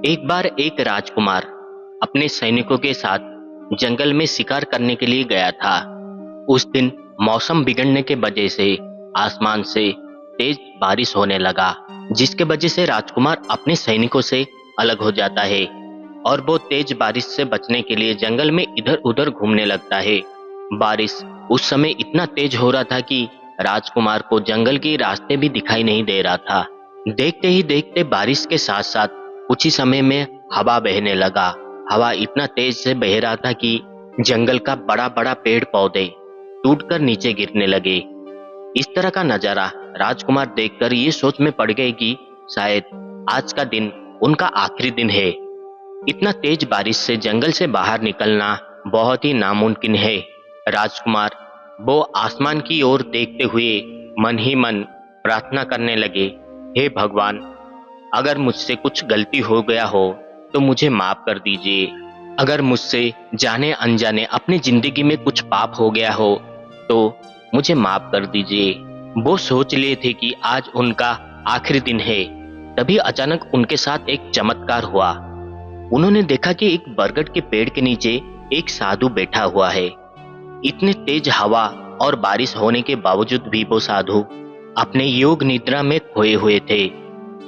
एक बार एक राजकुमार अपने सैनिकों के साथ जंगल में शिकार करने के लिए गया था। उस दिन मौसम बिगड़ने के वजह से आसमान से तेज बारिश होने लगा, जिसके वजह से राजकुमार अपने सैनिकों से अलग हो जाता है और वो तेज बारिश से बचने के लिए जंगल में इधर उधर घूमने लगता है। बारिश उस समय इतना तेज हो रहा था कि राजकुमार को जंगल के रास्ते भी दिखाई नहीं दे रहा था। देखते ही देखते बारिश के साथ साथ कुछ ही समय में हवा बहने लगा। हवा इतना तेज से बह रहा था कि जंगल का बड़ा बड़ा पेड़ पौधे टूटकर नीचे गिरने लगे। इस तरह का नजारा राजकुमार देखकर ये सोच में पड़ गए कि शायद आज का दिन उनका आखिरी दिन है। इतना तेज बारिश से जंगल से बाहर निकलना बहुत ही नामुमकिन है। राजकुमार वो आसमान की ओर देखते हुए मन ही मन प्रार्थना करने लगे, हे भगवान, अगर मुझसे कुछ गलती हो गया हो तो मुझे माफ कर दीजिए। अगर मुझसे जाने अनजाने अपनी जिंदगी में कुछ पाप हो गया हो तो मुझे माफ कर दीजिए। वो सोच लिए थे कि आज उनका आखिरी दिन है। तभी अचानक उनके साथ एक चमत्कार हुआ। उन्होंने देखा कि एक बरगद के पेड़ के नीचे एक साधु बैठा हुआ है। इतने तेज हवा और बारिश होने के बावजूद भी वो साधु अपने योग निद्रा में खोए हुए थे।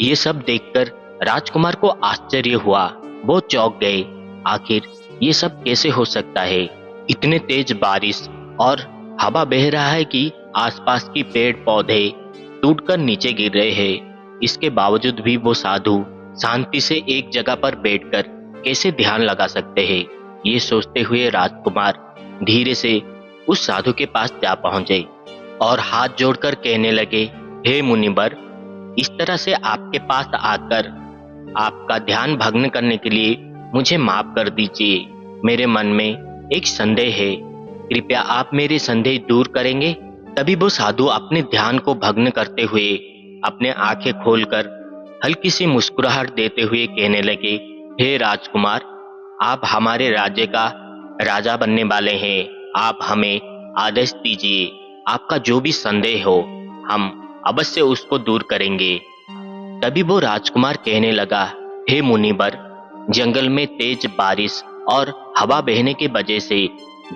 ये सब देखकर राजकुमार को आश्चर्य हुआ। वो चौंक गए, आखिर ये सब कैसे हो सकता है? इतने तेज बारिश और हवा बह रहा है कि आसपास की पेड़ पौधे टूटकर नीचे गिर रहे हैं। इसके बावजूद भी वो साधु शांति से एक जगह पर बैठकर कैसे ध्यान लगा सकते हैं? ये सोचते हुए राजकुमार धीरे से उस साधु के पास जा पहुंचे और हाथ जोड़कर कहने लगे, हे मुनिवर, इस तरह से आपके पास आकर आपका ध्यान भंग करने के लिए मुझे माफ कर दीजिए। मेरे मन में एक संदेह है, कृपया आप मेरे संदेह दूर करेंगे? तभी वो साधु अपने ध्यान को भंग करते हुए अपने आंखें खोलकर हल्की सी मुस्कुराहट देते हुए कहने लगे, हे राजकुमार, आप हमारे राज्य का राजा बनने वाले हैं। आप हमें आदेश दीजिए। आपका जो भी संदेह हो हम अवश्य उसको दूर करेंगे। तभी वो राजकुमार कहने लगा, हे मुनिवर, जंगल में तेज बारिश और हवा बहने की वजह से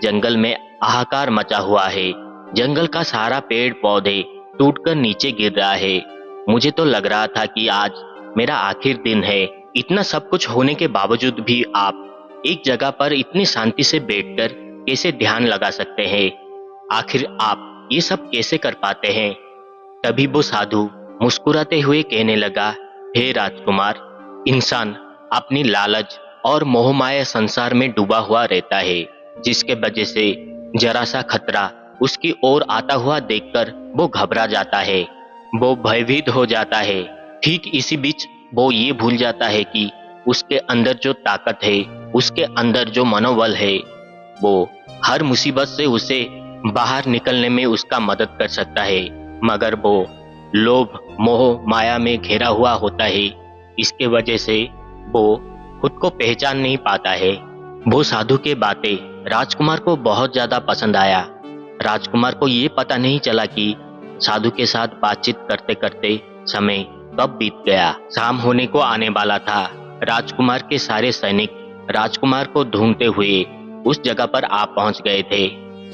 जंगल में हाहाकार मचा हुआ है। जंगल का सारा पेड़ पौधे टूटकर नीचे गिर रहा है। मुझे तो लग रहा था कि आज मेरा आखिर दिन है। इतना सब कुछ होने के बावजूद भी आप एक जगह पर इतनी शांति से बैठकर कैसे ध्यान लगा सकते हैं? आखिर आप ये सब कैसे कर पाते हैं? तभी वो साधु मुस्कुराते हुए कहने लगा, हे राजकुमार, इंसान अपनी लालच और मोहमाया संसार में डूबा हुआ रहता है, जिसके वजह से जरा सा खतरा उसकी ओर आता हुआ देखकर वो घबरा जाता है, वो भयभीत हो जाता है। ठीक इसी बीच वो ये भूल जाता है कि उसके अंदर जो ताकत है, उसके अंदर जो मनोबल है, वो हर मुसीबत से उसे बाहर निकलने में उसका मदद कर सकता है। मगर वो लोभ मोह माया में घिरा हुआ होता है। इसके वजह से वो खुद को पहचान नहीं पाता है। वो साधु के बातें राजकुमार को बहुत ज्यादा पसंद आया। राजकुमार को ये पता नहीं चला कि साधु के साथ बातचीत करते करते समय कब बीत गया। शाम होने को आने वाला था। राजकुमार के सारे सैनिक राजकुमार को ढूंढते हुए उस जगह पर आ पहुंच गए थे।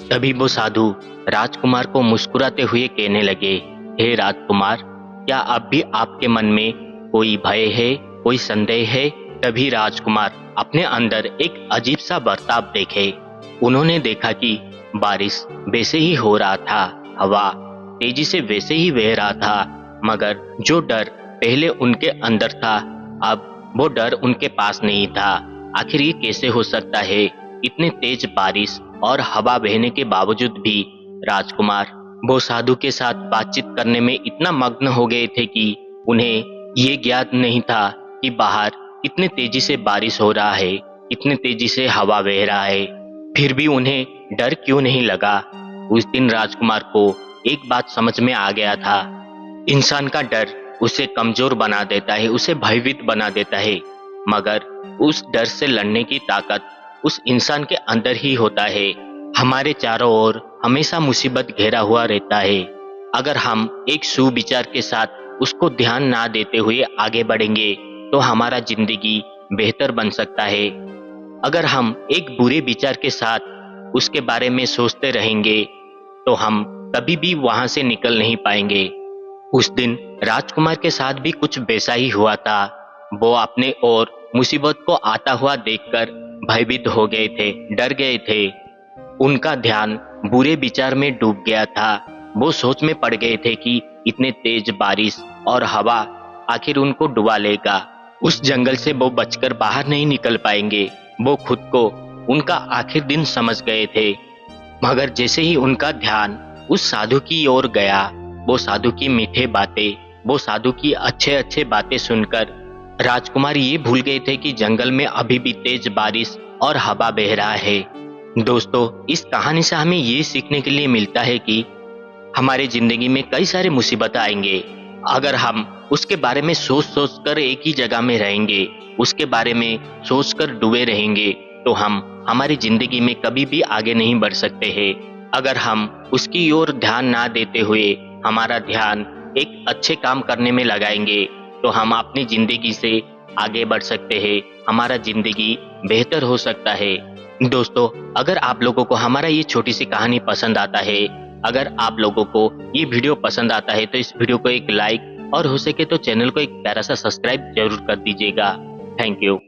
तभी वो साधु राजकुमार को मुस्कुराते हुए कहने लगे, हे राजकुमार, क्या अब भी आपके मन में कोई भय है, कोई संदेह है? तभी राजकुमार अपने अंदर एक अजीब सा बर्ताव देखे। उन्होंने देखा कि बारिश वैसे ही हो रहा था, हवा तेजी से वैसे ही बह रहा था, मगर जो डर पहले उनके अंदर था अब वो डर उनके पास नहीं था। आखिर ये कैसे हो सकता है? इतने तेज बारिश और हवा बहने के बावजूद भी राजकुमार वो साधु के साथ बातचीत करने में इतना मग्न हो गए थे कि उन्हें ये ज्ञात नहीं था कि बाहर इतने तेजी से बारिश हो रहा है, इतने तेजी से हवा बह रहा है। फिर भी उन्हें डर क्यों नहीं लगा? उस दिन राजकुमार को एक बात समझ में आ गया था, इंसान का डर उसे कमजोर बना देता है, उसे भयभीत बना देता है, मगर उस डर से लड़ने की ताकत उस इंसान के अंदर ही होता है। हमारे चारों ओर हमेशा मुसीबत घेरा हुआ रहता है। अगर हम एक सुविचार के साथ उसको ध्यान ना देते हुए आगे बढ़ेंगे तो हमारा जिंदगी बेहतर बन सकता है। अगर हम एक बुरे विचार के साथ उसके बारे में सोचते रहेंगे तो हम कभी भी वहां से निकल नहीं पाएंगे। उस दिन राजकुमार के साथ भी कुछ वैसा ही हुआ था। वो अपने और मुसीबत को आता हुआ देखकर भयभीत हो गए थे, डर गए थे। उनका ध्यान बुरे विचार में डूब गया था। वो सोच में पड़ गए थे कि इतने तेज बारिश और हवा आखिर उनको डुबा लेगा। उस जंगल से वो बचकर बाहर नहीं निकल पाएंगे। वो खुद को उनका आखिर दिन समझ गए थे। मगर जैसे ही उनका ध्यान उस साधु की ओर गया, वो साधु की मीठे बातें, वो साधु की अच्छे अच्छे बातें सुनकर राजकुमार ये भूल गए थे कि जंगल में अभी भी तेज बारिश और हवा बह रहा है। दोस्तों, इस कहानी से हमें ये सीखने के लिए मिलता है कि हमारे जिंदगी में कई सारे मुसीबत आएंगे। अगर हम उसके बारे में सोच सोच कर एक ही जगह में रहेंगे, उसके बारे में सोच कर डूबे रहेंगे, तो हम हमारी जिंदगी में कभी भी आगे नहीं बढ़ सकते हैं। अगर हम उसकी ओर ध्यान ना देते हुए हमारा ध्यान एक अच्छे काम करने में लगाएंगे, तो हम अपनी जिंदगी से आगे बढ़ सकते हैं। हमारा जिंदगी बेहतर हो सकता है। दोस्तों, अगर आप लोगों को हमारा ये छोटी सी कहानी पसंद आता है, अगर आप लोगों को ये वीडियो पसंद आता है, तो इस वीडियो को एक लाइक और हो सके तो चैनल को एक प्यारा सा सब्सक्राइब जरूर कर दीजिएगा। Thank you.